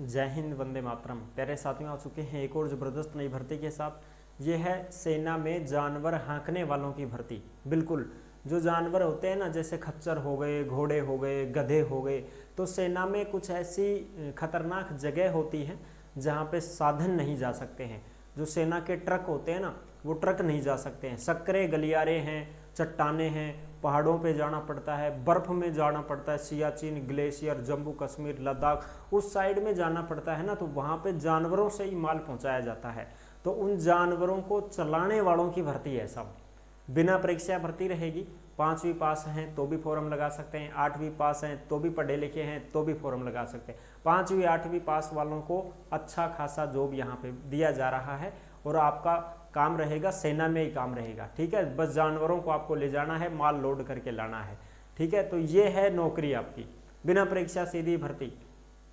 जय हिंद, वंदे मातरम। प्यारे साथियों, आ चुके हैं एक और ज़बरदस्त नई भर्ती के साथ। ये है सेना में जानवर हाँकने वालों की भर्ती। बिल्कुल, जो जानवर होते हैं ना, जैसे खच्चर हो गए, घोड़े हो गए, गधे हो गए, तो सेना में कुछ ऐसी खतरनाक जगह होती है जहाँ पे साधन नहीं जा सकते हैं। जो सेना के ट्रक होते हैं ना, वो ट्रक नहीं जा सकते हैं। सक्करे गलियारे हैं, चट्टाने हैं, पहाड़ों पे जाना पड़ता है, बर्फ में जाना पड़ता है, सियाचिन ग्लेशियर, जम्मू कश्मीर, लद्दाख, उस साइड में जाना पड़ता है ना, तो वहाँ पे जानवरों से ही माल पहुँचाया जाता है। तो उन जानवरों को चलाने वालों की भर्ती है सब। बिना परीक्षा भर्ती रहेगी। 5वीं पास हैं तो भी फॉर्म लगा सकते हैं, 8वीं पास हैं तो भी पढ़े लिखे हैं तो भी फॉर्म लगा सकते हैं। 5वीं 8वीं पास वालों को अच्छा खासा जॉब यहाँ पे दिया जा रहा है और आपका काम रहेगा सेना में ही काम रहेगा। ठीक है, बस जानवरों को आपको ले जाना है, माल लोड करके लाना है। ठीक है, तो ये है नौकरी आपकी, बिना परीक्षा सीधी भर्ती।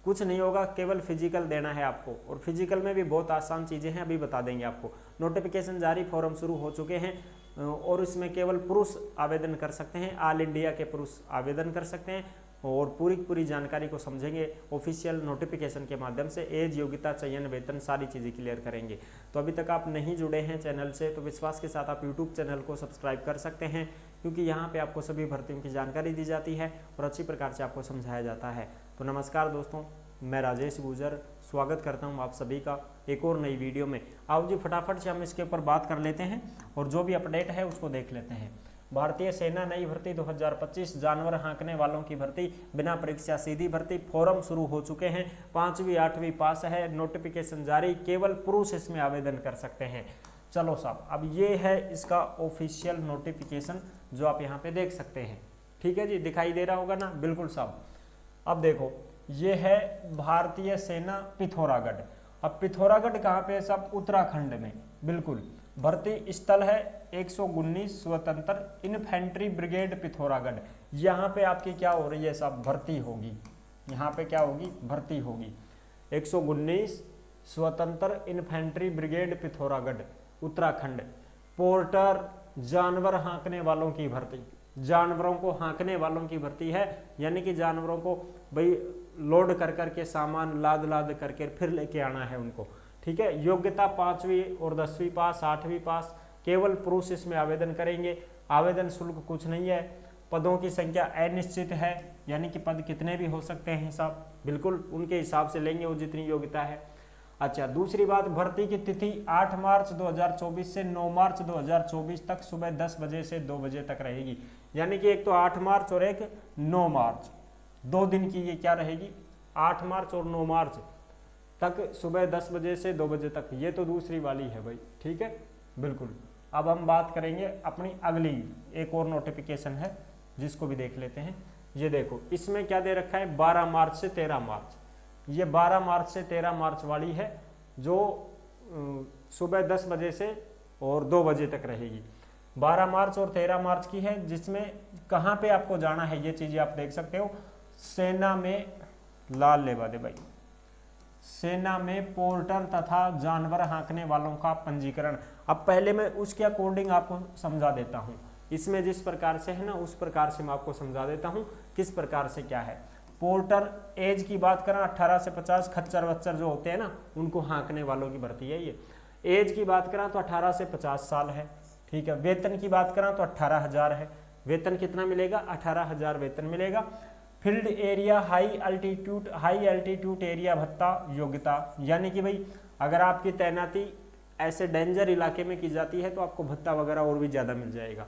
कुछ नहीं होगा, केवल फिजिकल देना है आपको, और फिजिकल में भी बहुत आसान चीज़ें हैं, अभी बता देंगे आपको। नोटिफिकेशन जारी, फॉर्म शुरू हो चुके हैं और इसमें केवल पुरुष आवेदन कर सकते हैं। ऑल इंडिया के पुरुष आवेदन कर सकते हैं और पूरी जानकारी को समझेंगे ऑफिशियल नोटिफिकेशन के माध्यम से। एज, योग्यता, चयन, वेतन, सारी चीज़ें क्लियर करेंगे। तो अभी तक आप नहीं जुड़े हैं चैनल से तो विश्वास के साथ आप यूट्यूब चैनल को सब्सक्राइब कर सकते हैं, क्योंकि यहाँ पे आपको सभी भर्तियों की जानकारी दी जाती है और अच्छी प्रकार से आपको समझाया जाता है। तो नमस्कार दोस्तों, मैं राजेश गुजर स्वागत करता हूँ आप सभी का एक और नई वीडियो में। आओ जी, फटाफट से हम इसके ऊपर बात कर लेते हैं और जो भी अपडेट है उसको देख लेते हैं। भारतीय सेना नई भर्ती 2025, जानवर हाँकने वालों की भर्ती, बिना परीक्षा सीधी भर्ती। फॉर्म शुरू हो चुके हैं। 5वीं 8वीं पास है, नोटिफिकेशन जारी, केवल पुरुष इसमें आवेदन कर सकते हैं। चलो साहब, अब ये है इसका ऑफिशियल नोटिफिकेशन जो आप यहाँ पे देख सकते हैं। ठीक है जी, दिखाई दे रहा होगा ना? बिल्कुल साहब। अब देखो, ये है भारतीय सेना पिथौरागढ़। अब पिथौरागढ़ कहाँ पे है साहब? उत्तराखंड में। बिल्कुल, भर्ती स्थल है 119 स्वतंत्र इन्फेंट्री ब्रिगेड पिथौरागढ़। यहाँ पे आपकी क्या हो रही है साहब? भर्ती होगी। यहाँ पे क्या होगी? भर्ती होगी। 119 स्वतंत्र infantry brigade Pithoragarh, Uttarakhand. Porter, जानवर हाँकने वालों की भर्ती। जानवरों को हाँकने वालों की भर्ती है, यानी कि जानवरों को भाई लोड कर करके सामान लाद करके फिर लेके आना है उनको। ठीक है, योग्यता 5वीं और 10वीं पास, 8वीं पास, केवल पुरुष इसमें आवेदन करेंगे। आवेदन शुल्क कुछ नहीं है। पदों की संख्या अनिश्चित है, यानी कि पद कितने भी हो सकते हैं साहब, बिल्कुल उनके हिसाब से लेंगे वो जितनी योग्यता है। अच्छा, दूसरी बात, भर्ती की तिथि 8 मार्च 2024 से 9 मार्च 2024 तक सुबह 10 बजे से 2 बजे तक रहेगी। यानी कि एक तो 8 मार्च और एक 9 मार्च, 2 दिन की ये क्या रहेगी? 8 मार्च और 9 मार्च तक सुबह 10 बजे से 2 बजे तक। ये तो दूसरी वाली है भाई। ठीक है, बिल्कुल। अब हम बात करेंगे अपनी अगली, एक और नोटिफिकेशन है जिसको भी देख लेते हैं। ये देखो, इसमें क्या दे रखा है? 12 मार्च से 13 मार्च। ये 12 मार्च से 13 मार्च वाली है, जो सुबह 10 बजे से और 2 बजे तक रहेगी। 12 मार्च और 13 मार्च की है, जिसमें कहाँ पे आपको जाना है ये चीज़ें आप देख सकते हो। सेना में, लाल लेवा दे भाई, सेना में पोर्टर तथा जानवर हाँकने वालों का पंजीकरण। अब पहले मैं उसके अकॉर्डिंग आपको समझा देता हूँ। इसमें जिस प्रकार से है ना, उस प्रकार से मैं आपको समझा देता हूँ किस प्रकार से क्या है। पोर्टर, एज की बात करें 18 से 50, खच्चर वच्चर जो होते हैं ना, उनको हाँकने वालों की भर्ती है ये। एज की बात करें तो 18 से 50 साल है। ठीक है, वेतन की बात करें तो 18,000 है। वेतन कितना मिलेगा? 18,000 वेतन मिलेगा। Field area, high altitude area भत्ता, योग्यता, यानी कि भाई अगर आपकी तैनाती ऐसे डेंजर इलाके में की जाती है तो आपको भत्ता वगैरह और भी ज़्यादा मिल जाएगा।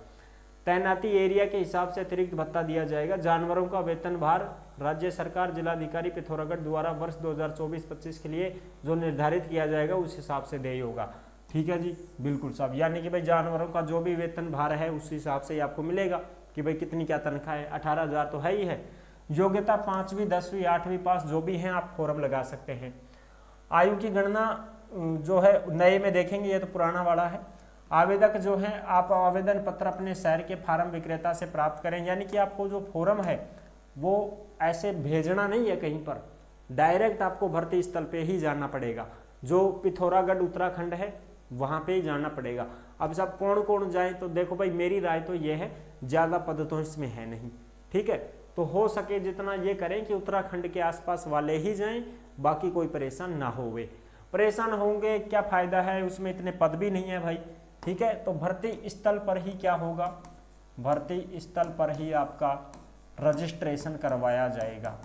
तैनाती एरिया के हिसाब से अतिरिक्त भत्ता दिया जाएगा। जानवरों का वेतन भार राज्य सरकार जिलाधिकारी पिथौरागढ़ द्वारा वर्ष 2024-25 के लिए जो निर्धारित किया जाएगा उस हिसाब से देय होगा। ठीक है जी, बिल्कुल साहब। यानी कि भाई जानवरों का जो भी वेतन भार है उस हिसाब से ही आपको मिलेगा कि भाई कितनी क्या तनख्वाह है। 18,000 तो है ही है। योग्यता 5वीं 10वीं 8वीं पास जो भी हैं आप फॉर्म लगा सकते हैं। आयु की गणना जो है नए में देखेंगे, ये तो पुराना वाला है। आवेदक जो हैं, आप आवेदन पत्र अपने शहर के फार्म विक्रेता से प्राप्त करें। यानी कि आपको जो फॉर्म है वो ऐसे भेजना नहीं है कहीं पर, डायरेक्ट आपको भर्ती स्थल पे ही जाना पड़ेगा। जो पिथौरागढ़ उत्तराखंड है वहाँ पे ही जाना पड़ेगा। अब सब कौन कौन जाए, तो देखो भाई मेरी राय तो ये है, ज़्यादा पद तो इसमें है नहीं। ठीक है, तो हो सके जितना ये करें कि उत्तराखंड के आसपास वाले ही जाएं, बाकी कोई परेशान ना होवे। परेशान होंगे क्या फायदा है, उसमें इतने पद भी नहीं है भाई, ठीक है। तो भर्ती स्थल पर ही क्या होगा, भर्ती स्थल पर ही आपका रजिस्ट्रेशन करवाया जाएगा,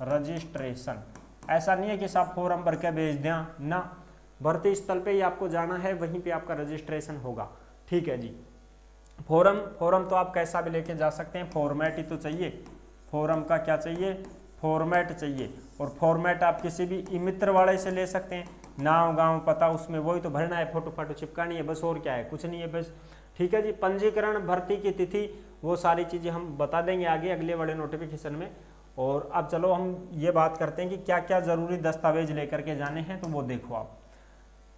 रजिस्ट्रेशन। ऐसा नहीं है कि साहब फॉर्म भर के भेज दें ना, भर्ती स्थल पे ही आपको जाना है, वहीं पे आपका रजिस्ट्रेशन होगा, ठीक है जी। फॉर्म तो आप कैसा भी लेके जा सकते हैं, फॉर्मेट ही तो चाहिए, फॉर्म का क्या चाहिए, फॉर्मेट चाहिए। और फॉर्मेट आप किसी भी ई मित्र वाले से ले सकते हैं, नाम गांव पता उसमें वही तो भरना है, फोटो फाटो चिपकानी है बस, और क्या है, कुछ नहीं है बस, ठीक है जी। पंजीकरण, भर्ती की तिथि, वो सारी चीज़ें हम बता देंगे आगे अगले बड़े नोटिफिकेशन में। और अब चलो हम ये बात करते हैं कि क्या क्या ज़रूरी दस्तावेज लेकर के जाने हैं, तो वो देखो आप।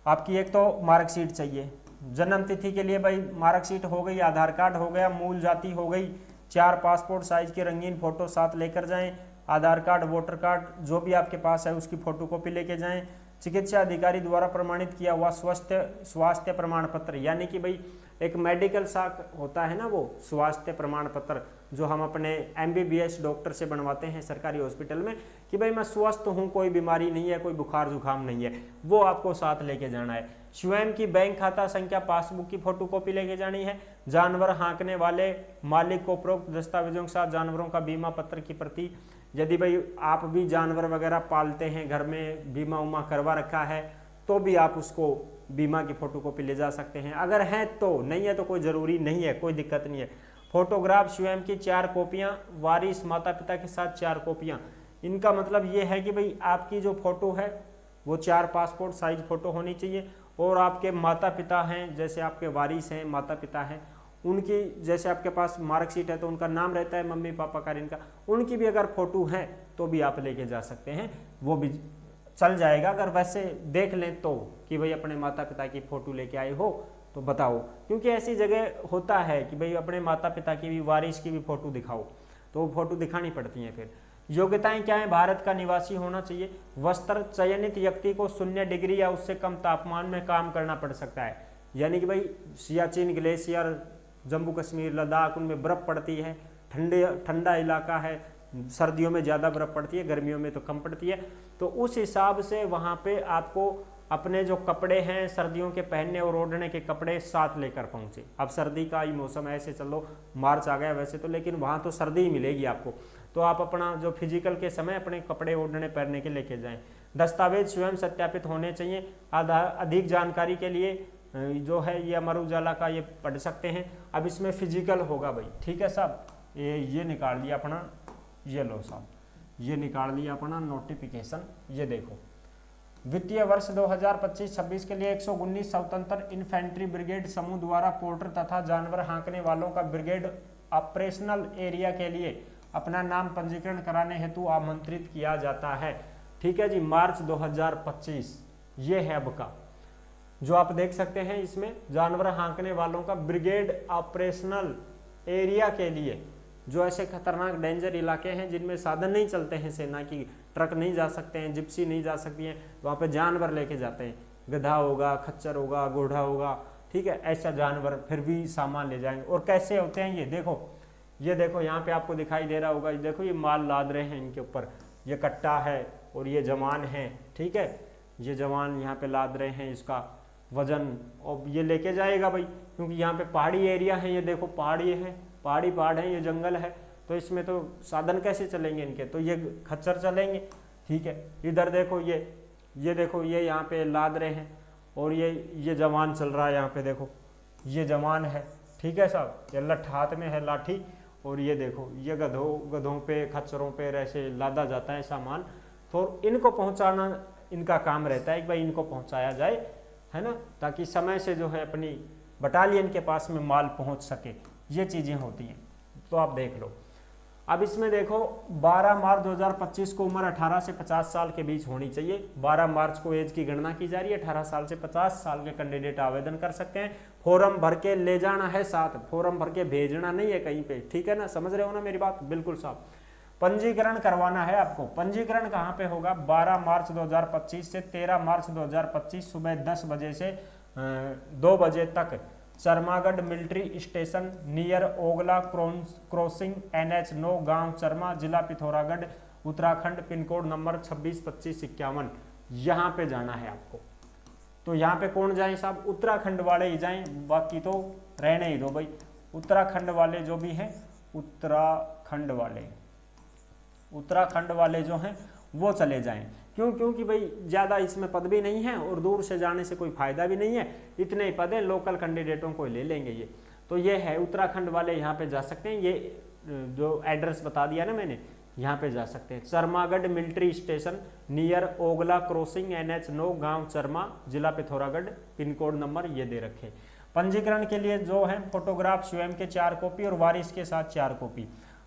आपकी एक तो मार्कशीट चाहिए, जन्म तिथि के लिए भाई मार्कशीट हो गई, आधार कार्ड हो गया, मूल जाति हो गई, 4 पासपोर्ट साइज के रंगीन फोटो साथ लेकर जाएं, आधार कार्ड, वोटर कार्ड जो भी आपके पास है उसकी फोटोकॉपी लेके जाएं, चिकित्सा अधिकारी द्वारा प्रमाणित किया हुआ स्वास्थ्य प्रमाण पत्र, यानी कि भाई एक मेडिकल साख होता है ना, वो स्वास्थ्य प्रमाण पत्र जो हम अपने MBBS डॉक्टर से बनवाते हैं सरकारी हॉस्पिटल में, कि भाई मैं स्वस्थ हूँ, कोई बीमारी नहीं है, कोई बुखार जुकाम नहीं है, वो आपको साथ लेके जाना है। स्वयं की बैंक खाता संख्या, पासबुक की फोटोकॉपी लेके जानी है। जानवर हाँकने वाले मालिक को उपरोक्त दस्तावेजों के साथ जानवरों का बीमा पत्र की प्रति, यदि भाई आप भी जानवर वगैरह पालते हैं, घर में बीमा उमा करवा रखा है, तो भी आप उसको बीमा की फोटोकॉपी ले जा सकते हैं। अगर है तो, नहीं है तो कोई ज़रूरी नहीं है, कोई दिक्कत नहीं है। फोटोग्राफ स्वयं की 4 कॉपियाँ, वारिस माता पिता के साथ 4 कॉपियाँ। इनका मतलब ये है कि भाई आपकी जो फोटो है वो 4 पासपोर्ट साइज फोटो होनी चाहिए, और आपके माता पिता हैं, जैसे आपके वारिस हैं, माता पिता हैं, उनकी, जैसे आपके पास मार्कशीट है तो उनका नाम रहता है मम्मी पापा का, इनका, उनकी भी अगर फोटो है तो भी आप लेके जा सकते हैं, वो भी चल जाएगा। अगर वैसे देख लें तो कि भाई अपने माता पिता की फ़ोटो लेके आए हो तो बताओ, क्योंकि ऐसी जगह होता है कि भाई अपने माता पिता की भी, वारिस की भी फ़ोटो दिखाओ, तो वो फ़ोटो दिखानी पड़ती हैं। फिर योग्यताएं क्या है, भारत का निवासी होना चाहिए। वस्त्र, चयनित व्यक्ति को 0 डिग्री या उससे कम तापमान में काम करना पड़ सकता है, यानी कि भाई सियाचिन ग्लेशियर, जम्मू कश्मीर, लद्दाख, उनमें बर्फ़ पड़ती है, ठंडा इलाका है, सर्दियों में ज़्यादा बर्फ़ पड़ती है, गर्मियों में तो कम पड़ती है। तो उस हिसाब से वहाँ पे आपको अपने जो कपड़े हैं सर्दियों के पहनने और ओढ़ने के कपड़े साथ लेकर पहुँचे। अब सर्दी का ही मौसम है, ऐसे चलो मार्च आ गया वैसे तो, लेकिन वहाँ तो सर्दी ही मिलेगी आपको, तो आप अपना जो फिजिकल के समय अपने कपड़े ओढ़ने पहनने के लेके जाएं। दस्तावेज स्वयं सत्यापित होने चाहिए। अधिक जानकारी के लिए जो है ये अमर उजाला का ये पढ़ सकते हैं। अब इसमें फिजिकल होगा भाई, ठीक है साहब, ये निकाल लिया अपना, ये लो साहब, ये निकाल लिया अपना नोटिफिकेशन, ये देखो। वित्तीय वर्ष 2025-26 के लिए 119 स्वतंत्र इन्फेंट्री ब्रिगेड समूह द्वारा पोर्टर तथा जानवर हाँकने वालों का ब्रिगेड ऑपरेशनल एरिया के लिए अपना नाम पंजीकरण कराने हेतु आमंत्रित किया जाता है, ठीक है जी। मार्च 2025 ये है अब का, जो आप देख सकते हैं इसमें जानवर हाँकने वालों का ब्रिगेड ऑपरेशनल एरिया के लिए, जो ऐसे खतरनाक डेंजर इलाके हैं जिनमें साधन नहीं चलते हैं सेना की, ट्रक नहीं जा सकते हैं, जिप्सी नहीं जा सकती हैं, वहाँ पे जानवर लेके जाते हैं, गधा होगा, खच्चर होगा, घोड़ा होगा, ठीक है, ऐसा जानवर फिर भी सामान ले जाएंगे। और कैसे होते हैं ये देखो यहाँ पे आपको दिखाई दे रहा होगा, ये देखो ये माल लाद रहे हैं इनके ऊपर, ये कट्टा है और ये जवान है, ठीक है, ये जवान यहाँ पे लाद रहे हैं इसका वजन, और ये लेके जाएगा भाई, क्योंकि यहाँ पे पहाड़ी एरिया है, ये देखो पहाड़ी है, पहाड़ है, ये जंगल है, तो इसमें तो साधन कैसे चलेंगे इनके, तो ये खच्चर चलेंगे, ठीक है। इधर देखो ये देखो ये यहाँ पे लाद रहे हैं, और ये जवान चल रहा है यहाँ पे, देखो ये जवान है, ठीक है साहब, ये लठ हाथ में है लाठी, और ये देखो ये गधों पे, खच्चरों पे ऐसे लादा जाता है सामान, तो इनको पहुँचाना इनका काम रहता है कि भाई इनको पहुँचाया जाए, है ना, ताकि समय से जो है अपनी बटालियन के पास में माल पहुँच सके, ये चीज़ें होती हैं। तो आप देख लो, अब इसमें देखो 12 मार्च 2025 को उम्र 18 से 50 साल के बीच होनी चाहिए। 12 मार्च को एज की गणना की जा रही है। 18 साल से 50 साल के कैंडिडेट आवेदन कर सकते हैं। फॉर्म भर के ले जाना है साथ, फॉर्म भर के भेजना नहीं है कहीं पे, ठीक है ना, समझ रहे हो ना मेरी बात, बिल्कुल साहब। पंजीकरण करवाना है आपको। पंजीकरण कहाँ पे होगा? 12 मार्च 2025 से 13 मार्च 2025 सुबह 10 बजे से 2 बजे तक चरमागढ़ military station near ओगला crossing NH 9 गांव चरमा जिला Pithoragarh Uttarakhand, pin code number 262551, यहाँ पे जाना है आपको। तो यहाँ पे कौन जाए साहब, उत्तराखंड वाले ही जाएं, बाकी तो रहने ही दो भाई। उत्तराखंड वाले जो भी हैं, उत्तराखंड वाले जो हैं वो चले जाएं। क्यों? क्योंकि भाई ज़्यादा इसमें पद भी नहीं है और दूर से जाने से कोई फायदा भी नहीं है, इतने ही पद हैं, लोकल कैंडिडेटों को ले लेंगे ये। तो ये है उत्तराखंड वाले यहाँ पे जा सकते हैं, ये जो एड्रेस बता दिया ना मैंने, यहाँ पे जा सकते हैं। चरमागढ़ military station near ओगला crossing NH9, गांव चरमा, जिला पिथौरागढ़, पिन कोड नंबर ये दे रखे। पंजीकरण के लिए जो है फोटोग्राफ स्वयं के 4 कॉपी और वारिस के साथ 4 कॉपी,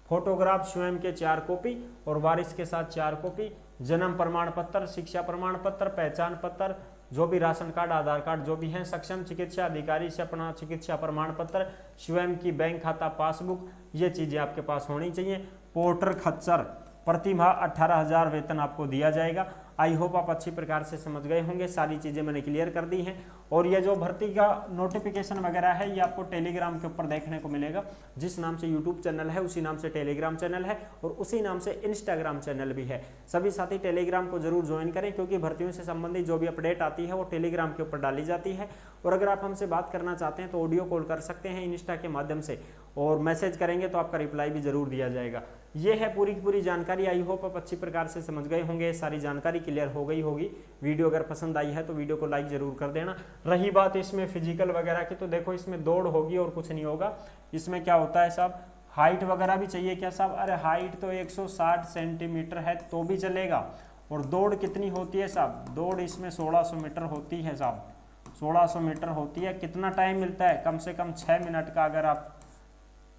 फोटोग्राफ स्वयं के 4 कॉपी और वारिस के साथ 4 कॉपी, जन्म प्रमाण पत्र, शिक्षा प्रमाण पत्र, पहचान पत्र, जो भी राशन कार्ड, आधार कार्ड जो भी हैं, सक्षम चिकित्सा अधिकारी से अपना चिकित्सा प्रमाण पत्र, स्वयं की बैंक खाता पासबुक, ये चीज़ें आपके पास होनी चाहिए। पोर्टर खच्चर, प्रतिमाह 18,000 वेतन आपको दिया जाएगा। आई होप आप अच्छी प्रकार से समझ गए होंगे, सारी चीज़ें मैंने क्लियर कर दी हैं। और ये जो भर्ती का नोटिफिकेशन वगैरह है ये आपको टेलीग्राम के ऊपर देखने को मिलेगा। जिस नाम से यूट्यूब चैनल है उसी नाम से टेलीग्राम चैनल है और उसी नाम से इंस्टाग्राम चैनल भी है। सभी साथी टेलीग्राम को जरूर ज्वाइन करें, क्योंकि भर्तियों से संबंधित जो भी अपडेट आती है वो टेलीग्राम के ऊपर डाली जाती है। और अगर आप हमसे बात करना चाहते हैं तो ऑडियो कॉल कर सकते हैं इंस्टा के माध्यम से, और मैसेज करेंगे तो आपका रिप्लाई भी जरूर दिया जाएगा। ये है पूरी की पूरी जानकारी। आई होप आप अच्छी प्रकार से समझ गए होंगे, सारी जानकारी क्लियर हो गई होगी। वीडियो अगर पसंद आई है तो वीडियो को लाइक जरूर कर देना। रही बात इसमें फिजिकल वगैरह की, तो देखो इसमें दौड़ होगी और कुछ नहीं होगा। इसमें क्या होता है साहब, हाइट वगैरह भी चाहिए क्या साहब? अरे हाइट तो 160 सेंटीमीटर है तो भी चलेगा। और दौड़ कितनी होती है साहब? दौड़ इसमें 1600 मीटर होती है साहब, 1600 मीटर होती है। कितना टाइम मिलता है? कम से कम 6 मिनट का अगर आप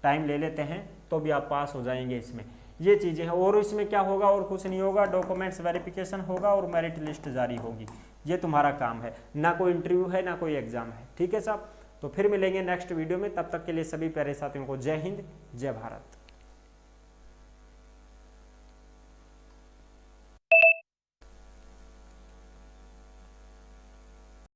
टाइम ले लेते हैं तो भी आप पास हो जाएंगे इसमें। ये चीज़ें हैं। और इसमें क्या होगा? और कुछ नहीं होगा, डॉक्यूमेंट्स वेरिफिकेशन होगा और मेरिट लिस्ट जारी होगी। ये तुम्हारा काम है, ना कोई इंटरव्यू है ना कोई एग्जाम है। ठीक है साहब, तो फिर मिलेंगे नेक्स्ट वीडियो में। तब तक के लिए सभी प्यारे साथियों को जय हिंद, जय भारत।